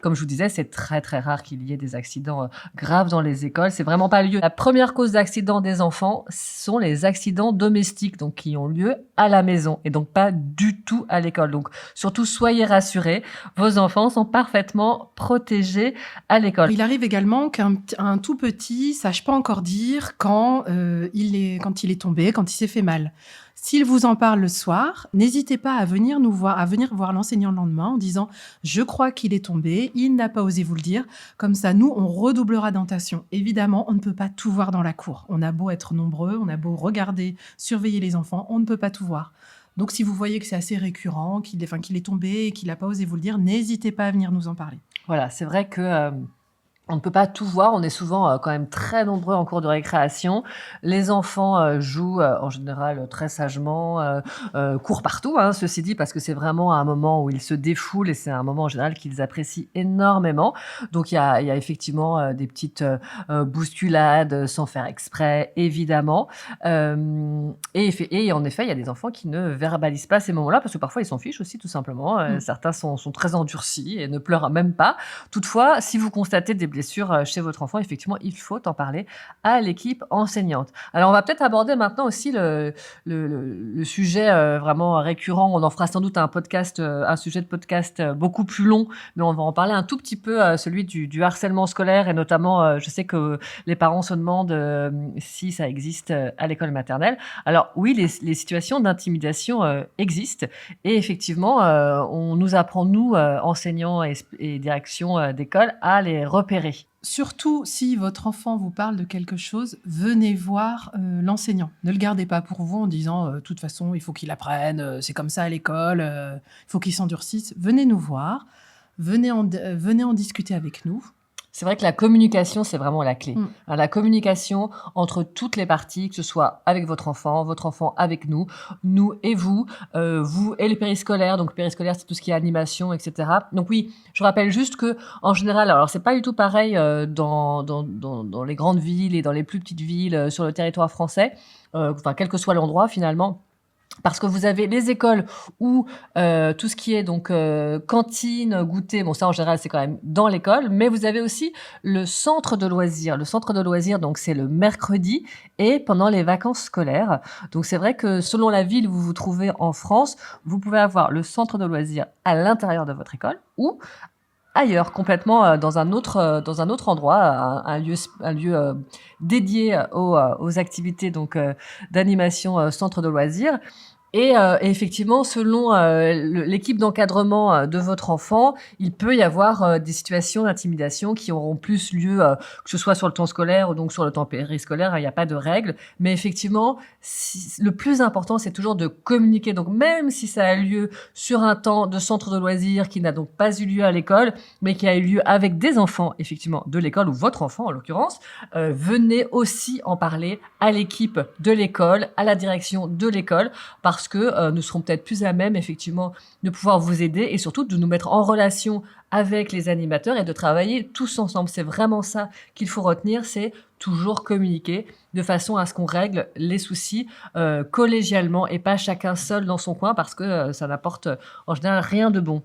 Comme je vous disais, c'est très, très rare qu'il y ait des accidents graves dans les écoles. C'est vraiment pas lieu. La première cause d'accident des enfants sont les accidents domestiques, donc qui ont lieu à la maison et donc pas du tout à l'école. Donc surtout soyez rassurés, vos enfants sont parfaitement protégés à l'école. Il arrive également qu'un tout petit sache pas encore dire quand il est tombé, quand il s'est fait mal. S'il vous en parle le soir, n'hésitez pas à venir voir l'enseignant le lendemain en disant « Je crois qu'il est tombé, il n'a pas osé vous le dire ». Comme ça, nous, on redoublera d'attention. Évidemment, on ne peut pas tout voir dans la cour. On a beau être nombreux, on a beau regarder, surveiller les enfants, on ne peut pas tout voir. Donc, si vous voyez que c'est assez récurrent, qu'il est tombé et qu'il n'a pas osé vous le dire, n'hésitez pas à venir nous en parler. Voilà, c'est vrai que on ne peut pas tout voir. On est souvent quand même très nombreux en cours de récréation. Les enfants jouent en général très sagement, courent partout, hein, ceci dit, parce que c'est vraiment un moment où ils se défoulent et c'est un moment en général qu'ils apprécient énormément. Donc il y a effectivement des petites bousculades sans faire exprès, évidemment. Et en effet, il y a des enfants qui ne verbalisent pas ces moments-là parce que parfois ils s'en fichent aussi, tout simplement. Certains sont très endurcis et ne pleurent même pas. Toutefois, si vous constatez des blessures chez votre enfant, effectivement, il faut en parler à l'équipe enseignante. Alors, on va peut-être aborder maintenant aussi le sujet vraiment récurrent. On en fera sans doute un sujet de podcast beaucoup plus long, mais on va en parler un tout petit peu, celui du harcèlement scolaire et notamment, je sais que les parents se demandent si ça existe à l'école maternelle. Alors oui, les situations d'intimidation existent et effectivement, on nous apprend, nous, enseignants et direction d'école, à les repérer. Surtout, si votre enfant vous parle de quelque chose, venez voir l'enseignant. Ne le gardez pas pour vous en disant de toute façon, il faut qu'il apprenne, c'est comme ça à l'école, il faut qu'il s'endurcisse. Venez nous voir, venez en discuter avec nous. C'est vrai que la communication, c'est vraiment la clé. La communication entre toutes les parties, que ce soit avec votre enfant avec nous et vous et les périscolaires. Donc, périscolaire, c'est tout ce qui est animation, etc. Donc oui, je rappelle juste que, en général, alors c'est pas du tout pareil dans les grandes villes et dans les plus petites villes sur le territoire français, quel que soit l'endroit finalement. Parce que vous avez les écoles où tout ce qui est donc cantine, goûter, bon ça en général c'est quand même dans l'école, mais vous avez aussi le centre de loisirs. Le centre de loisirs, donc c'est le mercredi et pendant les vacances scolaires. Donc c'est vrai que selon la ville où vous vous trouvez en France, vous pouvez avoir le centre de loisirs à l'intérieur de votre école ou ailleurs, complètement dans un autre endroit, un lieu dédié aux activités donc d'animation centre de loisirs. Et effectivement, selon l'équipe d'encadrement de votre enfant, il peut y avoir des situations d'intimidation qui auront plus lieu, que ce soit sur le temps scolaire ou donc sur le temps périscolaire, il n'y a pas de règle. Mais effectivement, le plus important, c'est toujours de communiquer. Donc même si ça a lieu sur un temps de centre de loisirs qui n'a donc pas eu lieu à l'école, mais qui a eu lieu avec des enfants, effectivement, de l'école ou votre enfant en l'occurrence, venez aussi en parler à l'équipe de l'école, à la direction de l'école, parce que nous serons peut-être plus à même, effectivement, de pouvoir vous aider et surtout de nous mettre en relation avec les animateurs et de travailler tous ensemble. C'est vraiment ça qu'il faut retenir, c'est toujours communiquer de façon à ce qu'on règle les soucis collégialement et pas chacun seul dans son coin parce que ça n'apporte en général rien de bon.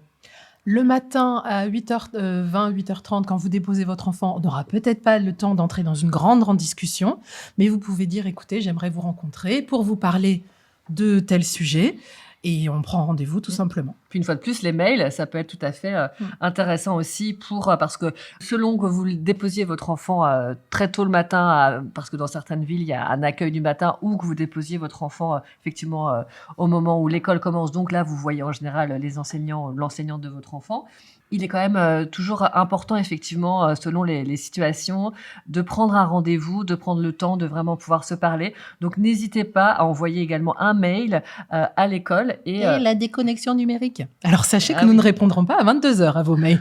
Le matin à 8h20, 8h30, quand vous déposez votre enfant, on n'aura peut-être pas le temps d'entrer dans une grande discussion, mais vous pouvez dire, écoutez, j'aimerais vous rencontrer pour vous parler de tel sujet et on prend rendez-vous tout simplement. Puis une fois de plus, les mails, ça peut être tout à fait intéressant aussi parce que selon que vous déposiez votre enfant très tôt le matin, parce que dans certaines villes, il y a un accueil du matin ou que vous déposiez votre enfant effectivement au moment où l'école commence. Donc là, vous voyez en général l'enseignante de votre enfant. Il est quand même toujours important, effectivement, selon les situations, de prendre un rendez-vous, de prendre le temps de vraiment pouvoir se parler. Donc, n'hésitez pas à envoyer également un mail à l'école. Et la déconnexion numérique. Alors, sachez que nous ne répondrons pas à 22h à vos mails.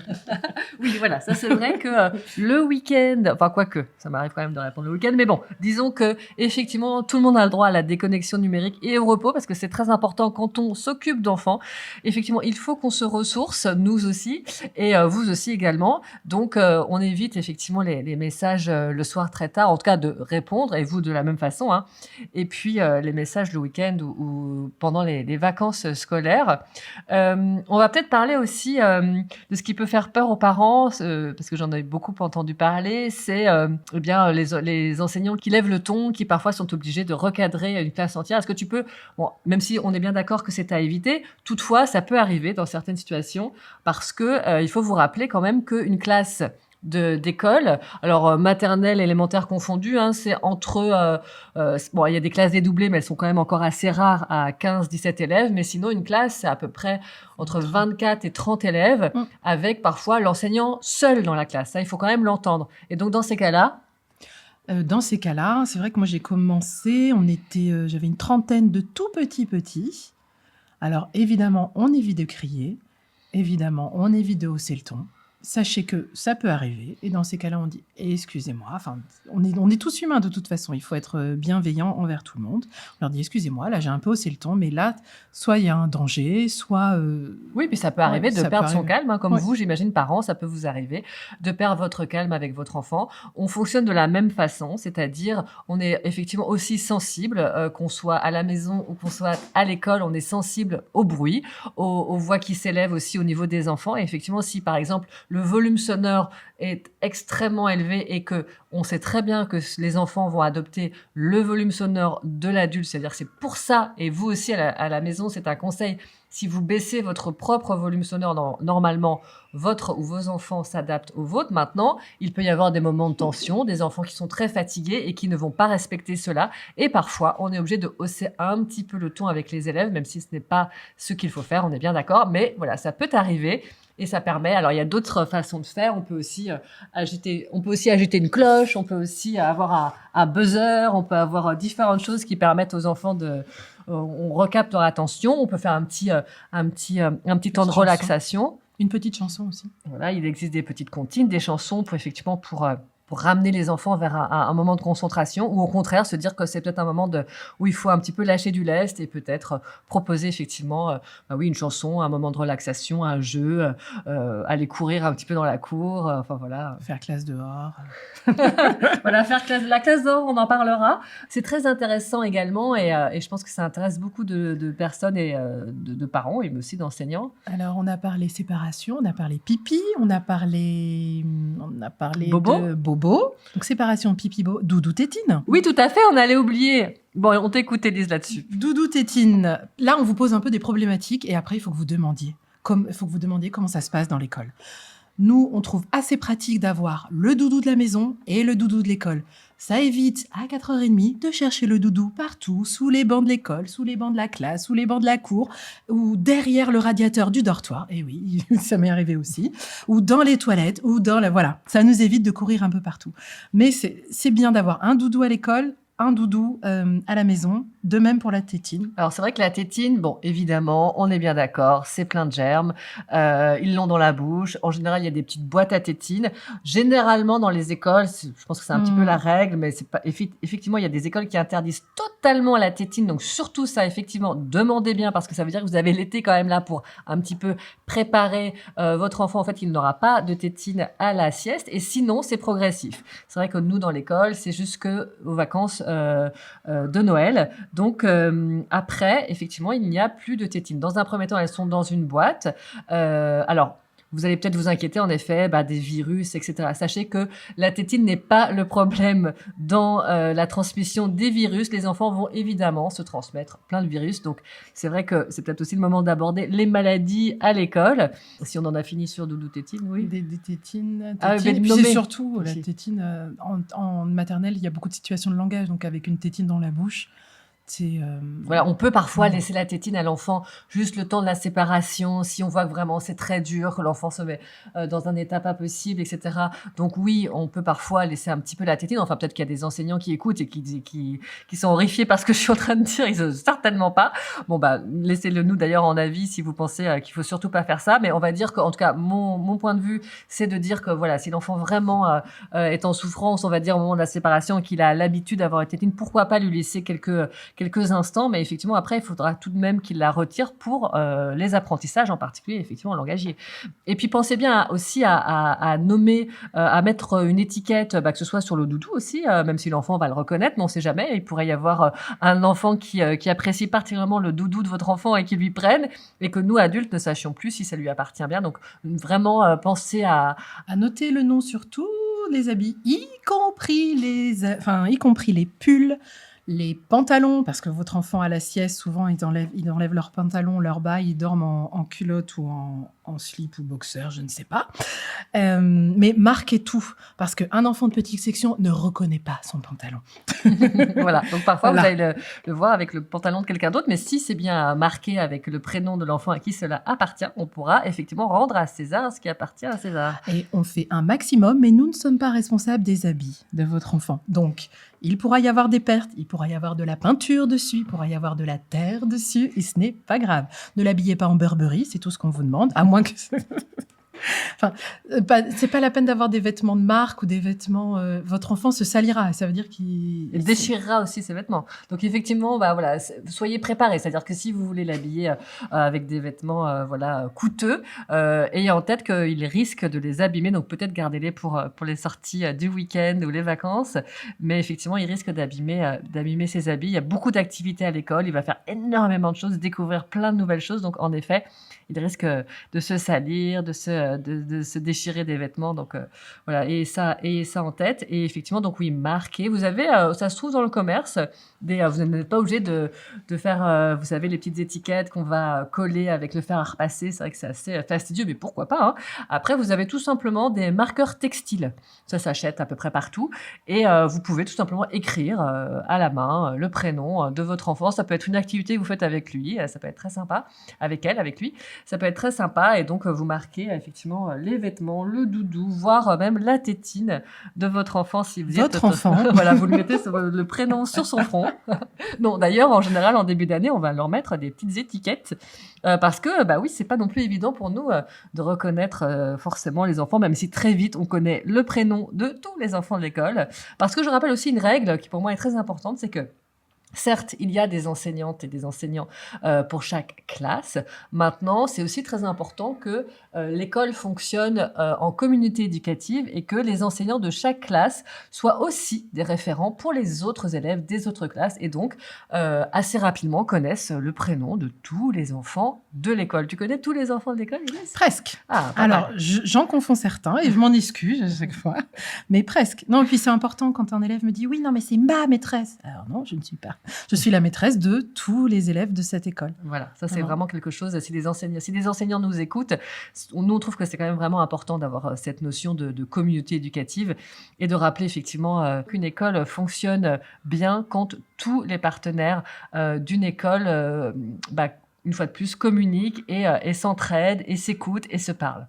Oui, voilà, ça c'est vrai que le week-end, enfin quoique, ça m'arrive quand même de répondre le week-end, mais bon, disons que effectivement, tout le monde a le droit à la déconnexion numérique et au repos, parce que c'est très important quand on s'occupe d'enfants. Effectivement, il faut qu'on se ressource, nous aussi, et vous aussi également. Donc, on évite effectivement les messages le soir très tard, en tout cas de répondre, et vous de la même façon, hein. Et puis les messages le week-end ou pendant les vacances scolaires. On va peut-être parler aussi de ce qui peut faire peur aux parents, parce que j'en ai beaucoup entendu parler. C'est eh bien les enseignants qui lèvent le ton, qui parfois sont obligés de recadrer une classe entière. Est-ce que tu peux, bon, même si on est bien d'accord que c'est à éviter, toutefois ça peut arriver dans certaines situations, parce que il faut vous rappeler quand même qu'une classe d'école, alors maternelle, élémentaire confondue, hein, c'est entre bon, il y a des classes dédoublées, mais elles sont quand même encore assez rares à 15-17 élèves, mais sinon une classe c'est à peu près entre 24 et 30 élèves, avec parfois l'enseignant seul dans la classe. Ça, il faut quand même l'entendre. Et donc dans ces cas-là, c'est vrai que moi j'ai commencé, j'avais une trentaine de tout petits. Alors évidemment, on évite de crier, évidemment, on évite de hausser le ton. Sachez que ça peut arriver, et dans ces cas-là, on dit excusez-moi. Enfin, on est tous humains de toute façon. Il faut être bienveillant envers tout le monde. On leur dit excusez-moi, là j'ai un peu haussé le ton, mais là, soit il y a un danger, soit oui, puis ça peut arriver de perdre son calme, hein, comme Ouais. vous, j'imagine, parents, ça peut vous arriver de perdre votre calme avec votre enfant. On fonctionne de la même façon, c'est-à-dire on est effectivement aussi sensible, qu'on soit à la maison ou qu'on soit à l'école, on est sensible au bruit, aux voix qui s'élèvent aussi au niveau des enfants. Et effectivement, si par exemple le volume sonore est extrêmement élevé et que on sait très bien que les enfants vont adopter le volume sonore de l'adulte, c'est-à-dire c'est pour ça, et vous aussi à la maison, c'est un conseil, si vous baissez votre propre volume sonore, normalement, votre ou vos enfants s'adaptent au vôtre. Maintenant, il peut y avoir des moments de tension, des enfants qui sont très fatigués et qui ne vont pas respecter cela. Et parfois, on est obligé de hausser un petit peu le ton avec les élèves, même si ce n'est pas ce qu'il faut faire, on est bien d'accord. Mais voilà, ça peut arriver. Et ça permet, alors il y a d'autres façons de faire, on peut aussi agiter une cloche, on peut aussi avoir un buzzer, on peut avoir différentes choses qui permettent aux enfants on recapte leur attention, on peut faire un petit temps de relaxation. Une petite chanson aussi. Voilà, il existe des petites comptines, des chansons pour ramener les enfants vers un moment de concentration, ou au contraire se dire que c'est peut-être un moment où il faut un petit peu lâcher du lest et peut-être proposer effectivement une chanson, un moment de relaxation, un jeu, aller courir un petit peu dans la cour, enfin voilà. Faire classe dehors. Voilà, la classe dehors, on en parlera. C'est très intéressant également et je pense que ça intéresse beaucoup de personnes et de parents et aussi d'enseignants. Alors, on a parlé séparation, on a parlé pipi, on a parlé Bobo. de bobo. Donc, séparation, pipi, doudou, tétine. Oui, tout à fait, on allait oublier. Bon, on t'écoute, Élise, là-dessus. Doudou, tétine. Là, on vous pose un peu des problématiques et après, il faut que vous demandiez comment ça se passe dans l'école. Nous, on trouve assez pratique d'avoir le doudou de la maison et le doudou de l'école. Ça évite, à 4h30, de chercher le doudou partout, sous les bancs de l'école, sous les bancs de la classe, sous les bancs de la cour, ou derrière le radiateur du dortoir. Et oui, ça m'est arrivé aussi. Ou dans les toilettes, ou voilà. Ça nous évite de courir un peu partout. Mais c'est bien d'avoir un doudou à l'école, un doudou à la maison, de même pour la tétine. Alors c'est vrai que la tétine, bon évidemment, on est bien d'accord, c'est plein de germes, ils l'ont dans la bouche. En général, il y a des petites boîtes à tétine. Généralement dans les écoles, je pense que c'est un petit peu la règle, mais c'est pas effectivement il y a des écoles qui interdisent totalement la tétine. Donc surtout ça, effectivement, demandez bien parce que ça veut dire que vous avez l'été quand même là pour un petit peu préparer votre enfant. En fait, il n'aura pas de tétine à la sieste. Et sinon, c'est progressif. C'est vrai que nous dans l'école, c'est jusqu'aux vacances de Noël. Donc après, effectivement, il n'y a plus de tétines. Dans un premier temps, elles sont dans une boîte. Alors, vous allez peut-être vous inquiéter, en effet, des virus, etc. Sachez que la tétine n'est pas le problème dans la transmission des virus. Les enfants vont évidemment se transmettre plein de virus. Donc, c'est vrai que c'est peut-être aussi le moment d'aborder les maladies à l'école. Si on en a fini sur doudou tétine, oui. Des tétines. Ah, Et puis nommer. c'est surtout la Aussi. tétine. En maternelle, il y a beaucoup de situations de langage. Donc, avec une tétine dans la bouche, Voilà, on peut parfois laisser la tétine à l'enfant juste le temps de la séparation, si on voit que vraiment c'est très dur, que l'enfant se met dans un état pas possible, etc. Donc oui, on peut parfois laisser un petit peu la tétine. Enfin, peut-être qu'il y a des enseignants qui écoutent et qui sont horrifiés par ce que je suis en train de dire. Ils osent certainement pas. Bon, laissez-le nous d'ailleurs en avis si vous pensez qu'il faut surtout pas faire ça. Mais on va dire qu'en tout cas, mon point de vue, c'est de dire que voilà, si l'enfant vraiment est en souffrance, on va dire au moment de la séparation, qu'il a l'habitude d'avoir une tétine, pourquoi pas lui laisser quelques quelques instants, mais effectivement, après, il faudra tout de même qu'il la retire pour les apprentissages, en particulier, effectivement, langagier. Et puis, pensez bien aussi à nommer, à mettre une étiquette, que ce soit sur le doudou aussi, même si l'enfant va le reconnaître, mais on sait jamais. Il pourrait y avoir un enfant qui apprécie particulièrement le doudou de votre enfant et qui lui prenne, et que nous, adultes, ne sachions plus si ça lui appartient bien. Donc, vraiment, pensez à noter le nom sur tous les habits, y compris les pulls, les pantalons, parce que votre enfant à la sieste, souvent, ils enlèvent leurs pantalons, leurs bas, ils dorment en culotte ou en slip ou boxer, je ne sais pas. Mais marquez tout, parce qu'un enfant de petite section ne reconnaît pas son pantalon. Voilà, donc parfois Voilà. vous allez le voir avec le pantalon de quelqu'un d'autre, mais si c'est bien marqué avec le prénom de l'enfant à qui cela appartient, on pourra effectivement rendre à César ce qui appartient à César. Et on fait un maximum, mais nous ne sommes pas responsables des habits de votre enfant. Donc, il pourra y avoir des pertes, il pourra y avoir de la peinture dessus, il pourra y avoir de la terre dessus, et ce n'est pas grave. Ne l'habillez pas en Burberry, c'est tout ce qu'on vous demande, à moins que... Enfin, c'est pas la peine d'avoir des vêtements de marque ou des vêtements... votre enfant se salira, ça veut dire qu'il... Il déchirera aussi ses vêtements. Donc effectivement, voilà, soyez préparés. C'est-à-dire que si vous voulez l'habiller avec des vêtements coûteux, ayez en tête qu'il risque de les abîmer. Donc peut-être gardez-les pour les sorties du week-end ou les vacances. Mais effectivement, il risque d'abîmer ses habits. Il y a beaucoup d'activités à l'école. Il va faire énormément de choses, découvrir plein de nouvelles choses. Donc en effet, il risque de se salir, de se déchirer des vêtements. Donc voilà, ayez ça en tête. Et effectivement, donc oui, marquez. Vous avez, ça se trouve dans le commerce, vous n'êtes pas obligé de faire, vous savez, les petites étiquettes qu'on va coller avec le fer à repasser. C'est vrai que c'est assez fastidieux, mais pourquoi pas, hein. Après, vous avez tout simplement des marqueurs textiles. Ça s'achète à peu près partout. Et vous pouvez tout simplement écrire à la main le prénom de votre enfant. Ça peut être une activité que vous faites avec lui. Ça peut être très sympa. Avec lui. Ça peut être très sympa. Et donc, vous marquez effectivement les vêtements, le doudou, voire même la tétine de votre enfant. Si vous Votre enfant. Voilà, vous lui mettez le prénom sur son front. Non, d'ailleurs, en général, en début d'année, on va leur mettre des petites étiquettes parce que, oui, c'est pas non plus évident pour nous de reconnaître forcément les enfants, même si très vite on connaît le prénom de tous les enfants de l'école. Parce que je rappelle aussi une règle qui pour moi est très importante, c'est que certes, il y a des enseignantes et des enseignants pour chaque classe. Maintenant, c'est aussi très important que l'école fonctionne en communauté éducative et que les enseignants de chaque classe soient aussi des référents pour les autres élèves des autres classes et donc assez rapidement connaissent le prénom de tous les enfants de l'école. Tu connais tous les enfants de l'école, Inès ? Presque. Ah, Alors, j'en confonds certains et je m'en excuse à chaque fois, mais presque. Non, et puis c'est important quand un élève me dit « Oui, non, mais c'est ma maîtresse ». Alors non, je ne suis pas. Je suis la maîtresse de tous les élèves de cette école. Voilà, ça c'est Vraiment. vraiment quelque chose. Si des enseignants nous écoutent, nous on trouve que c'est quand même vraiment important d'avoir cette notion de communauté éducative et de rappeler effectivement qu'une école fonctionne bien quand tous les partenaires d'une école, une fois de plus, communiquent et s'entraident et s'écoutent et se parlent.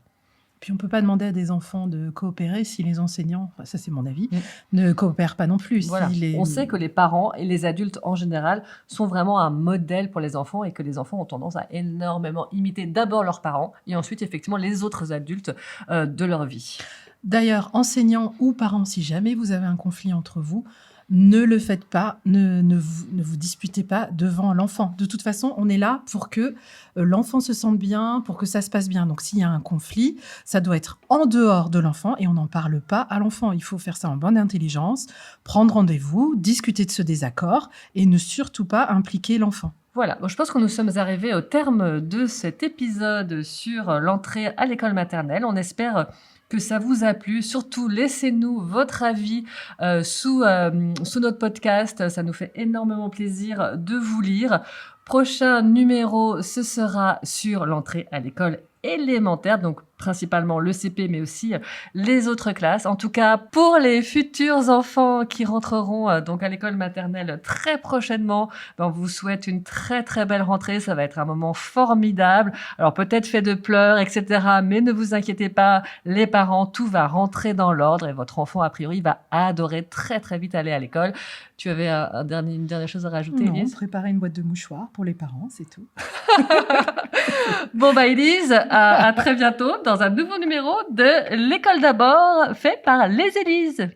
Puis on ne peut pas demander à des enfants de coopérer si les enseignants, enfin, ça c'est mon avis, ne coopèrent pas non plus. Voilà. Si On sait que les parents et les adultes en général sont vraiment un modèle pour les enfants et que les enfants ont tendance à énormément imiter d'abord leurs parents et ensuite effectivement les autres adultes de leur vie. D'ailleurs, enseignants ou parents, si jamais vous avez un conflit entre vous, ne le faites pas, ne vous disputez pas devant l'enfant. De toute façon, on est là pour que l'enfant se sente bien, pour que ça se passe bien. Donc, s'il y a un conflit, ça doit être en dehors de l'enfant et on n'en parle pas à l'enfant. Il faut faire ça en bonne intelligence, prendre rendez-vous, discuter de ce désaccord et ne surtout pas impliquer l'enfant. Voilà, donc je pense que nous sommes arrivés au terme de cet épisode sur l'entrée à l'école maternelle. On espère que ça vous a plu. Surtout, laissez-nous votre avis sous notre podcast. Ça nous fait énormément plaisir de vous lire. Prochain numéro, ce sera sur l'entrée à l'école élémentaire, donc principalement le CP, mais aussi les autres classes. En tout cas, pour les futurs enfants qui rentreront donc à l'école maternelle très prochainement, on vous souhaite une très très belle rentrée. Ça va être un moment formidable. Alors peut-être fait de pleurs, etc. Mais ne vous inquiétez pas, les parents, tout va rentrer dans l'ordre et votre enfant, a priori, va adorer très très vite aller à l'école. Tu avais une dernière chose à rajouter, Non, Elise ? préparer une boîte de mouchoirs pour les parents, c'est tout. Bon, Elise, à très bientôt dans un nouveau numéro de L'école d'abord, fait par les Élises.